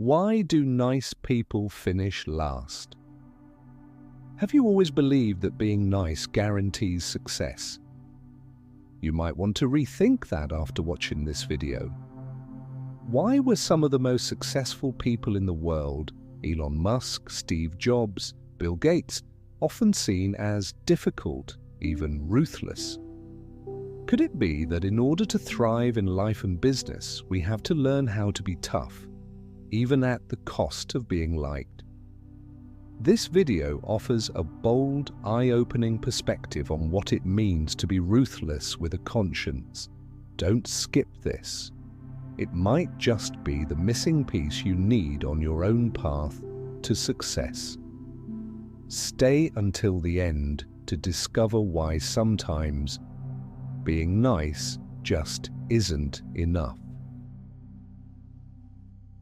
Why do nice people finish last? Have you always believed that being nice guarantees success? You might want to rethink that after watching this video. Why were some of the most successful people in the world, Elon Musk, Steve Jobs, Bill Gates, often seen as difficult, even ruthless? Could it be that in order to thrive in life and business, we have to learn how to be tough, even at the cost of being liked? This video offers a bold, eye-opening perspective on what it means to be ruthless with a conscience. Don't skip this. It might just be the missing piece you need on your own path to success. Stay until the end to discover why sometimes being nice just isn't enough.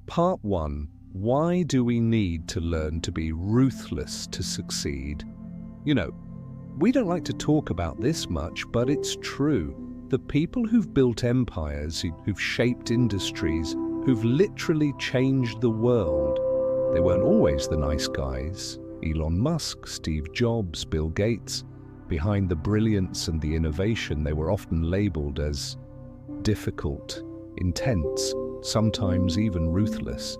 Part 1. Why do we need to learn to be ruthless to succeed? You know, we don't like to talk about this much, but it's true. The people who've built empires, who've shaped industries, who've literally changed the world, they weren't always the nice guys. Elon Musk, Steve Jobs, Bill Gates. Behind the brilliance and the innovation, they were often labeled as difficult, intense, sometimes even ruthless.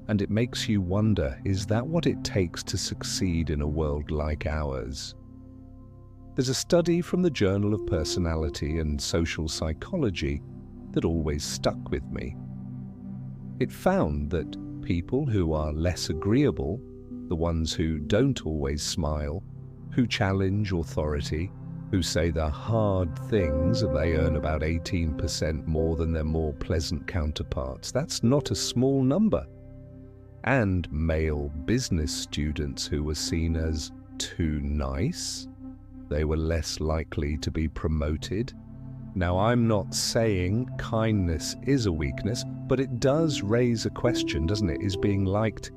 And it makes you wonder, is that what it takes to succeed in a world like ours? There's a study from the Journal of Personality and Social Psychology that always stuck with me. It found that people who are less agreeable, the ones who don't always smile, who challenge authority, who say the hard things, and they earn about 18% more than their more pleasant counterparts. That's not a small number. And male business students who were seen as too nice, they were less likely to be promoted. Now, I'm not saying kindness is a weakness, but it does raise a question, doesn't it? Is being liked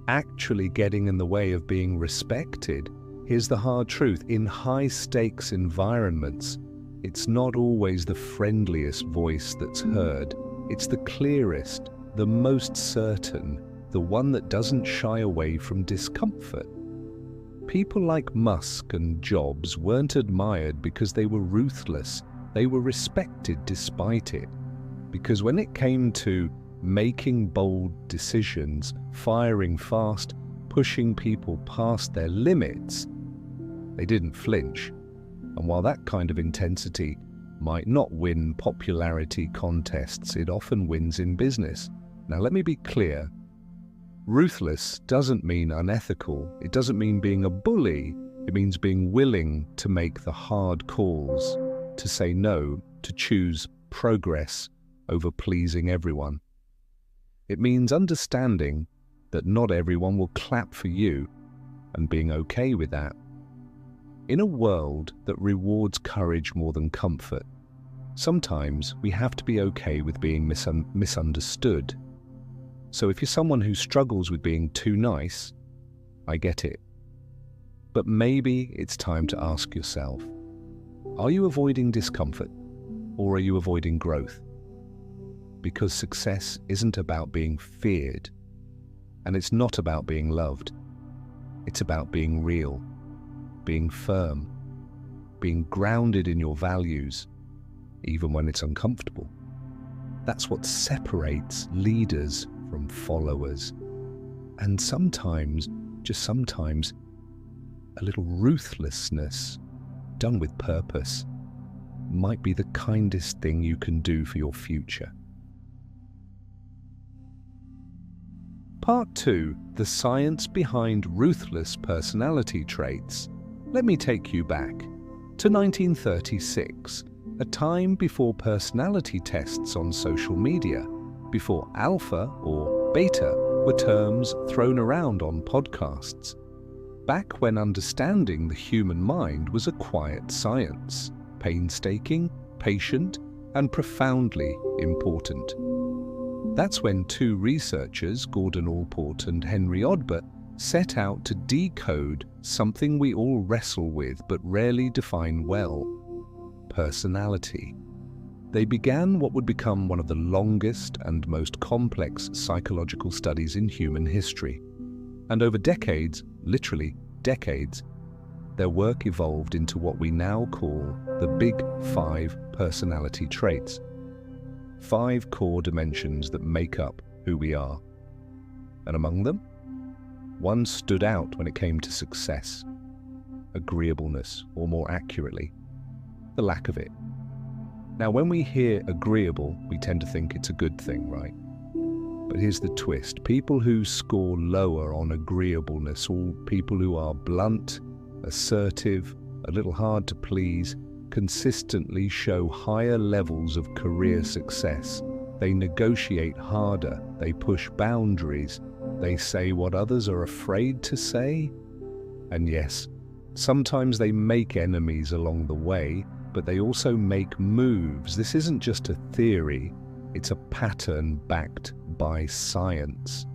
actually getting in the way of being respected? Here's the hard truth. In high-stakes environments, it's not always the friendliest voice that's heard. It's the clearest, the most certain, the one that doesn't shy away from discomfort. People like Musk and Jobs weren't admired because they were ruthless. They were respected despite it. Because when it came to making bold decisions, firing fast, pushing people past their limits, they didn't flinch. And while that kind of intensity might not win popularity contests, it often wins in business. Now, let me be clear. Ruthless doesn't mean unethical. It doesn't mean being a bully. It means being willing to make the hard calls, to say no, to choose progress over pleasing everyone. It means understanding that not everyone will clap for you and being okay with that. In a world that rewards courage more than comfort, sometimes we have to be okay with being misunderstood. So if you're someone who struggles with being too nice, I get it. But maybe it's time to ask yourself, are you avoiding discomfort or are you avoiding growth? Because success isn't about being feared, and it's not about being loved. It's about being real, being firm, being grounded in your values, even when it's uncomfortable. That's what separates leaders from followers. And sometimes, just sometimes, a little ruthlessness done with purpose might be the kindest thing you can do for your future. Part 2. The science behind ruthless personality traits. Let me take you back to 1936, a time before personality tests on social media, before alpha or beta were terms thrown around on podcasts, back when understanding the human mind was a quiet science, painstaking, patient, and profoundly important. That's when two researchers, Gordon Allport and Henry Odbert, set out to decode something we all wrestle with but rarely define well: personality. They began what would become one of the longest and most complex psychological studies in human history. And over decades, literally decades, their work evolved into what we now call the Big Five personality traits. 5 core dimensions that make up who we are. And among them, one stood out when it came to success: agreeableness, or more accurately, the lack of it. Now, when we hear agreeable, we tend to think it's a good thing, right? But here's the twist. People who score lower on agreeableness, or people who are blunt, assertive, a little hard to please, consistently show higher levels of career success. They negotiate harder, they push boundaries, they say what others are afraid to say. And yes, sometimes they make enemies along the way, but they also make moves. This isn't just a theory, it's a pattern backed by science.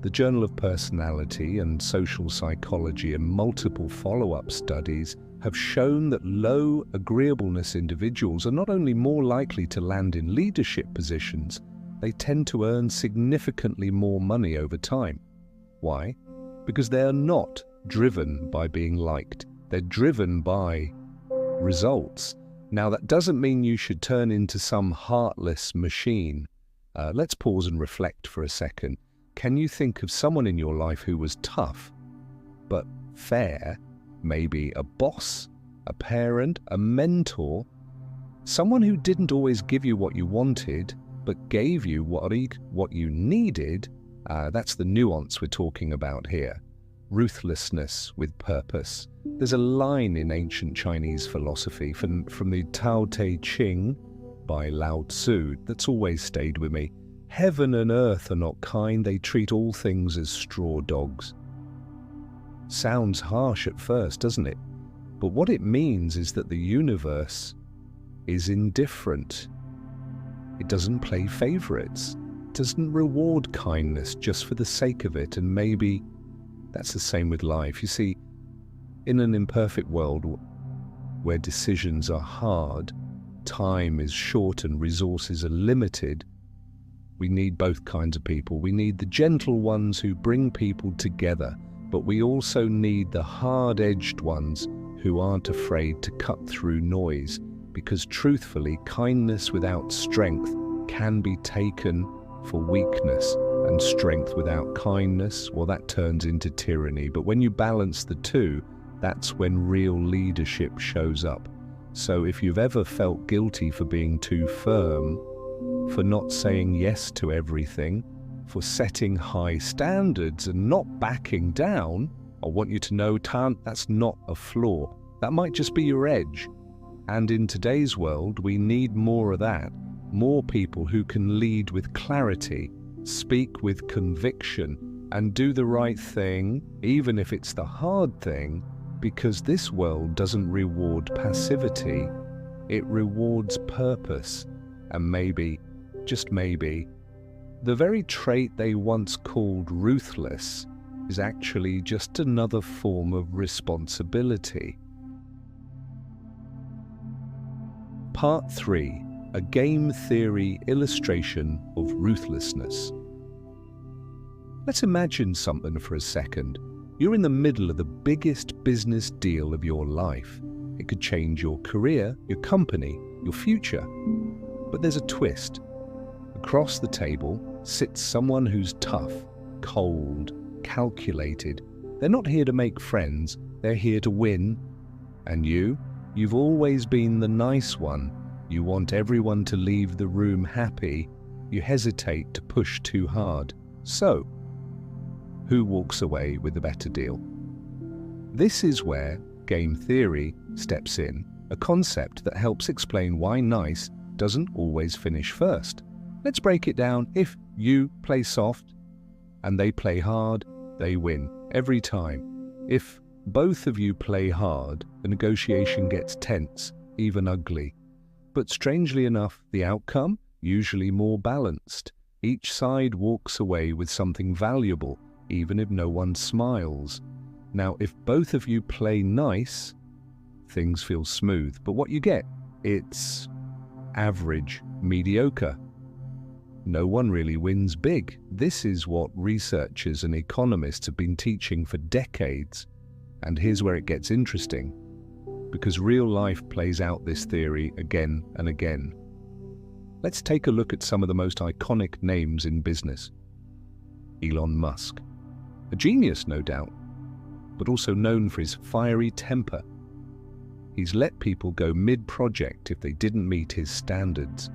The Journal of Personality and Social Psychology and multiple follow-up studies have shown that low agreeableness individuals are not only more likely to land in leadership positions, they tend to earn significantly more money over time. Why? Because they are not driven by being liked. They're driven by results. Now, that doesn't mean you should turn into some heartless machine. Let's pause and reflect for a second. Can you think of someone in your life who was tough, but fair? Maybe a boss, a parent, a mentor, someone who didn't always give you what you wanted, but gave you what you needed. That's the nuance we're talking about here. Ruthlessness with purpose. There's a line in ancient Chinese philosophy from the Tao Te Ching by Lao Tzu that's always stayed with me. Heaven and earth are not kind, they treat all things as straw dogs. Sounds harsh at first, doesn't it? But what it means is that the universe is indifferent. It doesn't play favorites. It doesn't reward kindness just for the sake of it, and maybe that's the same with life. You see, in an imperfect world where decisions are hard, time is short and resources are limited, we need both kinds of people. We need the gentle ones who bring people together, but we also need the hard-edged ones who aren't afraid to cut through noise, because truthfully, kindness without strength can be taken for weakness, and strength without kindness, well, that turns into tyranny. But when you balance the two, that's when real leadership shows up. So if you've ever felt guilty for being too firm, for not saying yes to everything, for setting high standards and not backing down, I want you to know that's not a flaw. That might just be your edge. And in today's world, we need more of that. More people who can lead with clarity, speak with conviction, and do the right thing, even if it's the hard thing, because this world doesn't reward passivity. It rewards purpose. And maybe, just maybe, the very trait they once called ruthless is actually just another form of responsibility. Part 3. A game theory illustration of ruthlessness. Let's imagine something for a second. You're in the middle of the biggest business deal of your life. It could change your career, your company, your future. But there's a twist. Across the table sits someone who's tough, cold, calculated. They're not here to make friends, they're here to win. And you've always been the nice one. You want everyone to leave the room happy. You hesitate to push too hard. So, who walks away with the better deal? This is where game theory steps in, a concept that helps explain why nice doesn't always finish first. Let's break it down. If you play soft and they play hard, they win every time. If both of you play hard, the negotiation gets tense, even ugly. But strangely enough, the outcome, usually more balanced. Each side walks away with something valuable, even if no one smiles. Now, if both of you play nice, things feel smooth. But what you get, it's average, mediocre. No one really wins big. This is what researchers and economists have been teaching for decades. And here's where it gets interesting, because real life plays out this theory again and again. Let's take a look at some of the most iconic names in business. Elon Musk, a genius no doubt, but also known for his fiery temper. He's let people go mid-project if they didn't meet his standards.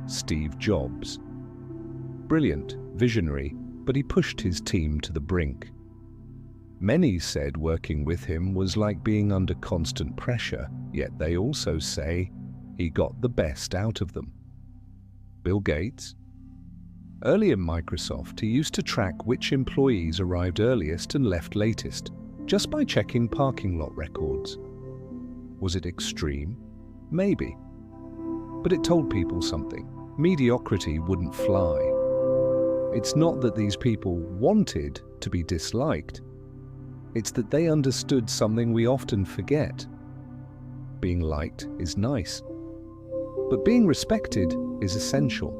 Steve Jobs, brilliant, visionary, but he pushed his team to the brink. Many said working with him was like being under constant pressure, yet they also say he got the best out of them. Bill Gates, early in Microsoft, he used to track which employees arrived earliest and left latest, just by checking parking lot records. Was it extreme? Maybe. But it told people something. Mediocrity wouldn't fly. It's not that these people wanted to be disliked. It's that they understood something we often forget. Being liked is nice, but being respected is essential.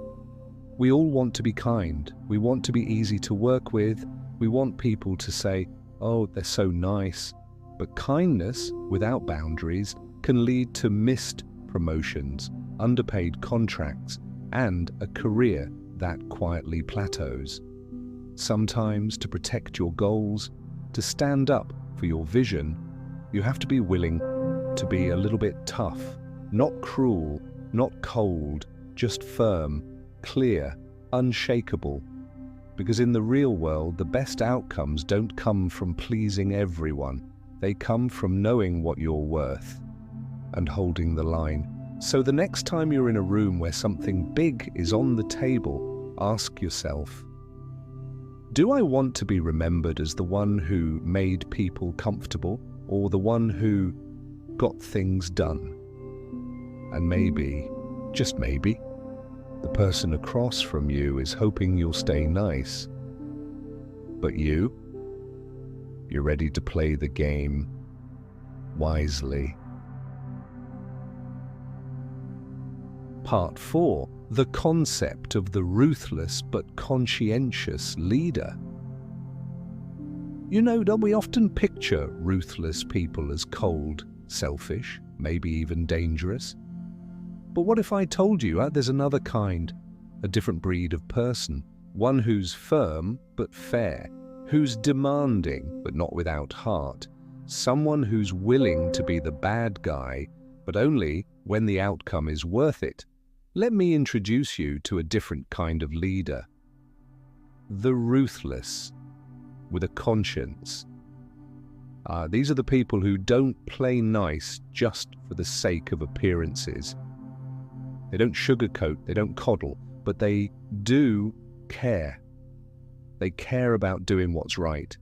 We all want to be kind. We want to be easy to work with. We want people to say, "Oh, they're so nice." But kindness without boundaries can lead to missed promotions, underpaid contracts, and a career that quietly plateaus. Sometimes, to protect your goals, to stand up for your vision, you have to be willing to be a little bit tough, not cruel, not cold, just firm, clear, unshakable. Because in the real world, the best outcomes don't come from pleasing everyone. They come from knowing what you're worth and holding the line. So the next time you're in a room where something big is on the table, ask yourself, do I want to be remembered as the one who made people comfortable, or the one who got things done? And maybe, just maybe, the person across from you is hoping you'll stay nice. But you're ready to play the game wisely. Part 4. The concept of the ruthless but conscientious leader. You know, don't we often picture ruthless people as cold, selfish, maybe even dangerous? But what if I told you there's another kind, a different breed of person, one who's firm but fair, who's demanding but not without heart, someone who's willing to be the bad guy, but only when the outcome is worth it? Let me introduce you to a different kind of leader. The ruthless, with a conscience. These are the people who don't play nice just for the sake of appearances. They don't sugarcoat, they don't coddle, but they do care. They care about doing what's right,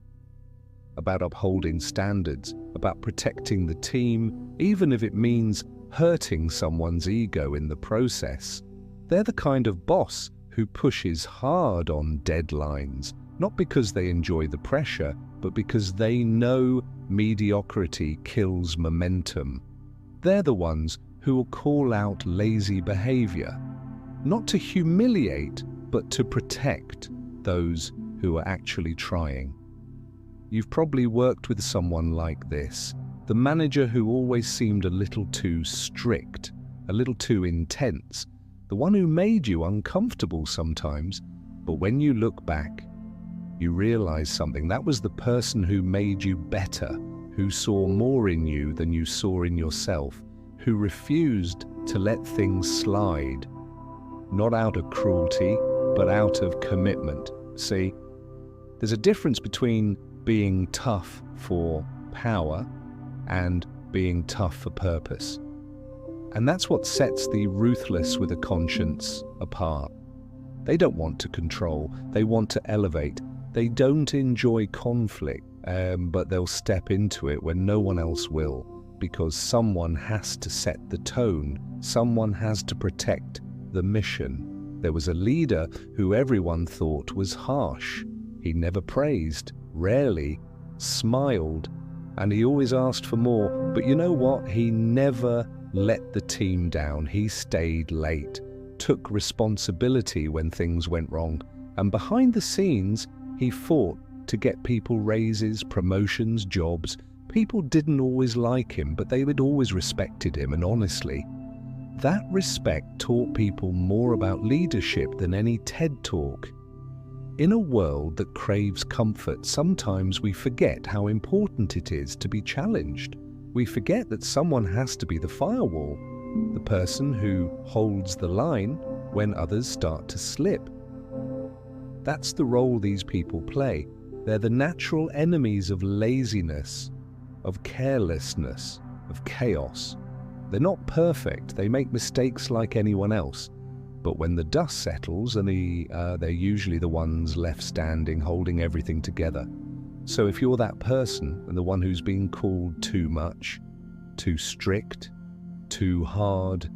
about upholding standards, about protecting the team, even if it means hurting someone's ego in the process. They're the kind of boss who pushes hard on deadlines, not because they enjoy the pressure, but because they know mediocrity kills momentum. They're the ones who will call out lazy behavior, not to humiliate, but to protect those who are actually trying. You've probably worked with someone like this, the manager who always seemed a little too strict, a little too intense, the one who made you uncomfortable sometimes. But when you look back, you realize something. That was the person who made you better, who saw more in you than you saw in yourself, who refused to let things slide, not out of cruelty, but out of commitment. See, there's a difference between being tough for power and being tough for purpose. And that's what sets the ruthless with a conscience apart. They don't want to control, they want to elevate. They don't enjoy conflict, but they'll step into it when no one else will, because someone has to set the tone, someone has to protect the mission. There was a leader who everyone thought was harsh. He never praised, rarely smiled, and he always asked for more. But you know what? He never let the team down. He stayed late, took responsibility when things went wrong, and behind the scenes, he fought to get people raises, promotions, jobs. People didn't always like him, but they had always respected him, and honestly, that respect taught people more about leadership than any TED Talk. In a world that craves comfort, sometimes we forget how important it is to be challenged. We forget that someone has to be the firewall, the person who holds the line when others start to slip. That's the role these people play. They're the natural enemies of laziness, of carelessness, of chaos. They're not perfect. They make mistakes like anyone else. But when the dust settles, and they're usually the ones left standing, holding everything together. So if you're that person and the one who's being called too much, too strict, too hard,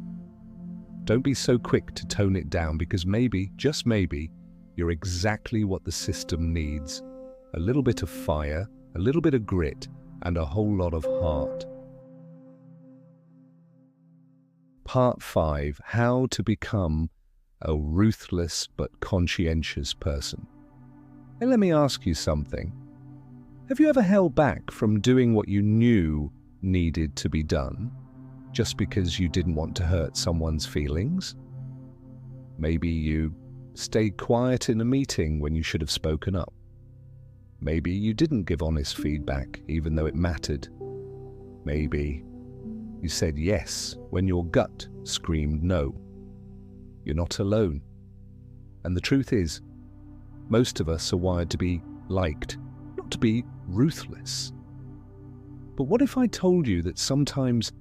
don't be so quick to tone it down, because maybe, just maybe, you're exactly what the system needs. A little bit of fire, a little bit of grit, and a whole lot of heart. Part 5. How to become a ruthless but conscientious person. And let me ask you something. Have you ever held back from doing what you knew needed to be done just because you didn't want to hurt someone's feelings? Maybe you stayed quiet in a meeting when you should have spoken up. Maybe you didn't give honest feedback even though it mattered. Maybe you said yes when your gut screamed no. You're not alone. And the truth is, most of us are wired to be liked, not to be ruthless. But what if I told you that sometimes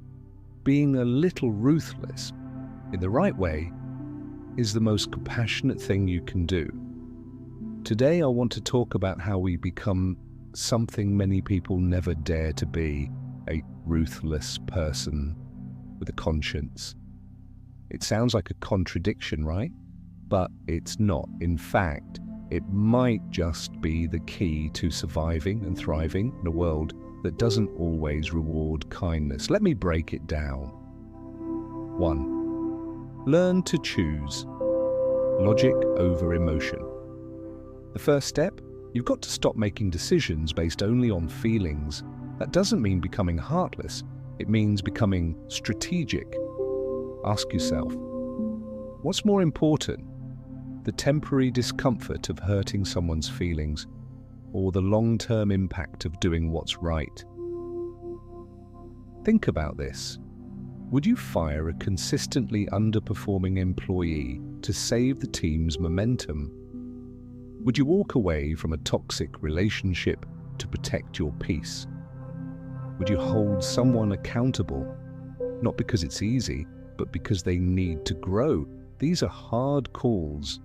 being a little ruthless, in the right way, is the most compassionate thing you can do? Today I want to talk about how we become something many people never dare to be, a ruthless person with a conscience. It sounds like a contradiction, right? But it's not. In fact, it might just be the key to surviving and thriving in a world that doesn't always reward kindness. Let me break it down. 1. Learn to choose. Logic over emotion. The first step, you've got to stop making decisions based only on feelings. That doesn't mean becoming heartless. It means becoming strategic. Ask yourself, what's more important? The temporary discomfort of hurting someone's feelings, or the long-term impact of doing what's right? Think about this. Would you fire a consistently underperforming employee to save the team's momentum? Would you walk away from a toxic relationship to protect your peace? Would you hold someone accountable, not because it's easy, but because they need to grow? These are hard calls,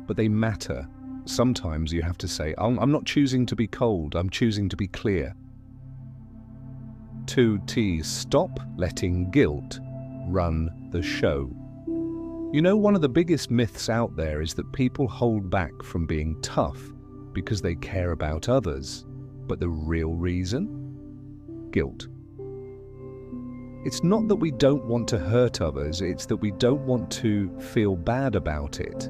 but they matter. Sometimes you have to say, I'm not choosing to be cold, I'm choosing to be clear. 2T, stop letting guilt run the show. You know, one of the biggest myths out there is that people hold back from being tough because they care about others. But the real reason? Guilt. It's not that we don't want to hurt others, it's that we don't want to feel bad about it.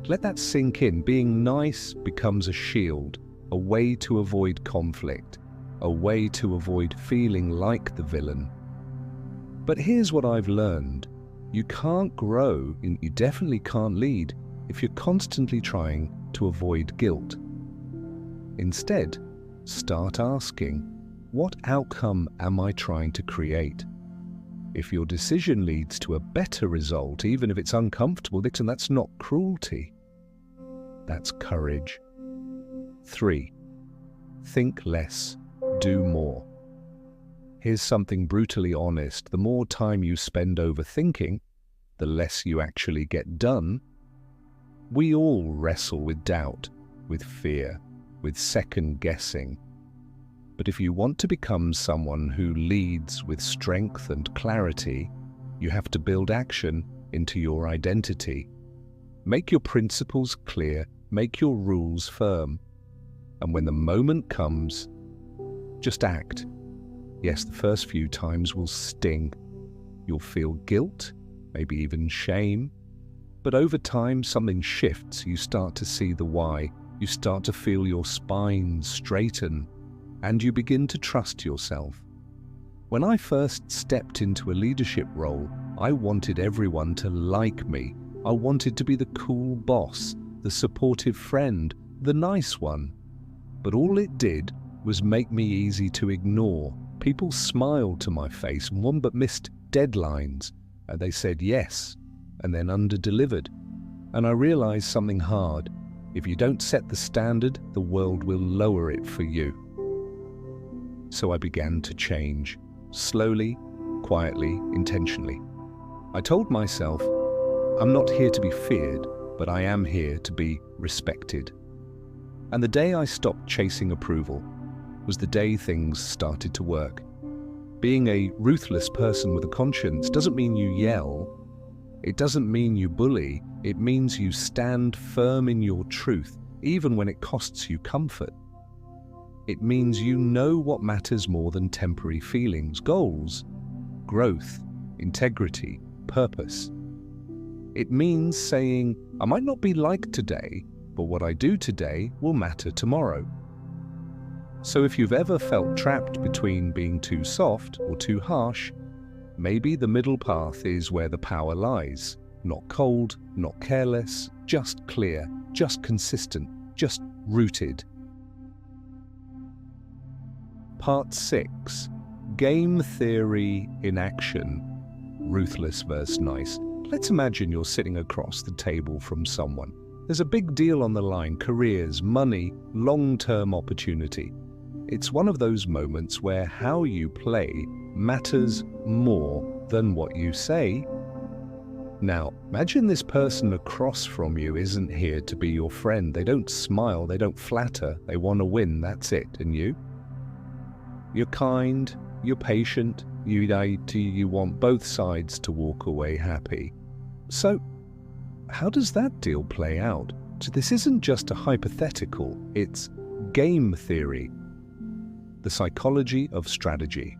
Let that sink in. Being nice becomes a shield, a way to avoid conflict, a way to avoid feeling like the villain. But here's what I've learned. You can't grow, and you definitely can't lead, if you're constantly trying to avoid guilt. Instead, start asking, what outcome am I trying to create? If your decision leads to a better result, even if it's uncomfortable, then that's not cruelty. That's courage. 3. Think less, do more. Here's something brutally honest. The more time you spend overthinking, the less you actually get done. We all wrestle with doubt, with fear, with second guessing. But if you want to become someone who leads with strength and clarity, you have to build action into your identity. Make your principles clear, make your rules firm. And when the moment comes, just act. Yes, the first few times will sting. You'll feel guilt, maybe even shame. But over time, something shifts. You start to see the why. You start to feel your spine straighten, and you begin to trust yourself. When I first stepped into a leadership role, I wanted everyone to like me. I wanted to be the cool boss, the supportive friend, the nice one. But all it did was make me easy to ignore. People smiled to my face, one but missed deadlines, and they said yes, and then under-delivered. And I realized something hard. If you don't set the standard, the world will lower it for you. So I began to change, slowly, quietly, intentionally. I told myself, I'm not here to be feared, but I am here to be respected. And the day I stopped chasing approval was the day things started to work. Being a ruthless person with a conscience doesn't mean you yell. It doesn't mean you bully. It means you stand firm in your truth, even when it costs you comfort. It means you know what matters more than temporary feelings, goals, growth, integrity, purpose. It means saying, I might not be liked today, but what I do today will matter tomorrow. So if you've ever felt trapped between being too soft or too harsh, maybe the middle path is where the power lies. Not cold, not careless, just clear, just consistent, just rooted. Part 6. Game theory in action. Ruthless versus nice. Let's imagine you're sitting across the table from someone. There's a big deal on the line: careers, money, long-term opportunity. It's one of those moments where how you play matters more than what you say. Now, imagine this person across from you isn't here to be your friend. They don't smile, they don't flatter, they want to win, that's it. And you? You're kind, you're patient, you want both sides to walk away happy. So, how does that deal play out? So this isn't just a hypothetical, it's game theory, the psychology of strategy.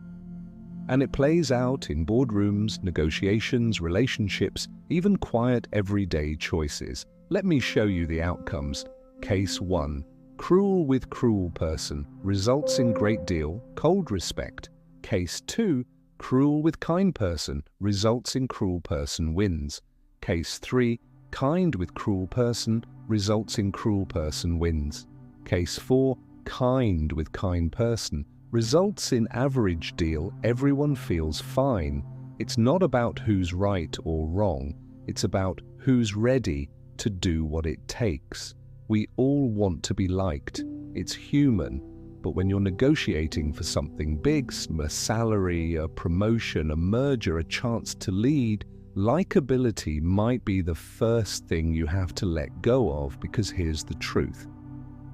And it plays out in boardrooms, negotiations, relationships, even quiet everyday choices. Let me show you the outcomes. Case 1. Cruel with cruel person results in great deal, cold respect. Case 2. Cruel with kind person results in cruel person wins. Case 3. Kind with cruel person results in cruel person wins. Case 4. Kind with kind person results in average deal, everyone feels fine. It's not about who's right or wrong, it's about who's ready to do what it takes. We all want to be liked, it's human, but when you're negotiating for something big, a salary, a promotion, a merger, a chance to lead, likability might be the first thing you have to let go of, because here's the truth.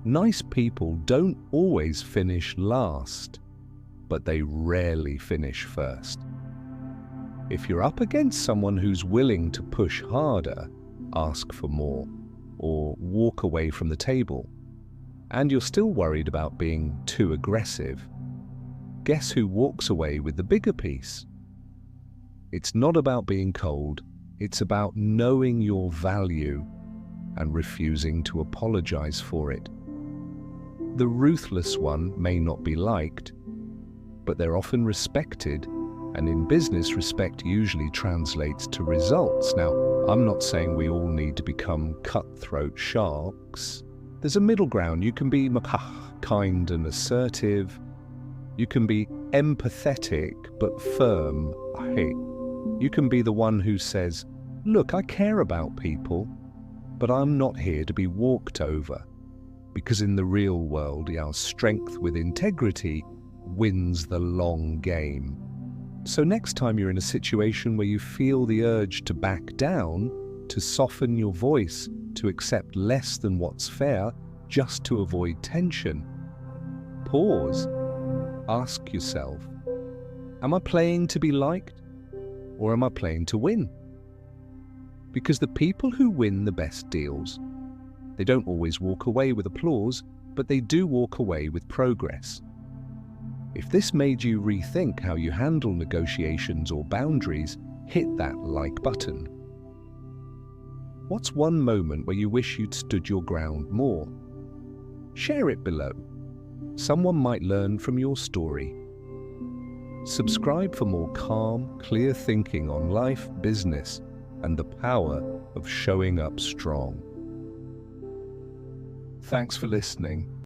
Nice people don't always finish last, but they rarely finish first. If you're up against someone who's willing to push harder, ask for more, or walk away from the table, and you're still worried about being too aggressive, guess who walks away with the bigger piece? It's not about being cold, it's about knowing your value and refusing to apologize for it. The ruthless one may not be liked, but they're often respected, and in business, respect usually translates to results. Now, I'm not saying we all need to become cutthroat sharks. There's a middle ground. You can be kind and assertive. You can be empathetic but firm. You can be the one who says, look, I care about people, but I'm not here to be walked over. Because in the real world, our strength with integrity wins the long game. So next time you're in a situation where you feel the urge to back down, to soften your voice, to accept less than what's fair, just to avoid tension, pause. Ask yourself, am I playing to be liked, or am I playing to win? Because the people who win the best deals, they don't always walk away with applause, but they do walk away with progress. If this made you rethink how you handle negotiations or boundaries, hit that like button. What's one moment where you wish you'd stood your ground more? Share it below. Someone might learn from your story. Subscribe for more calm, clear thinking on life, business, and the power of showing up strong. Thanks for listening.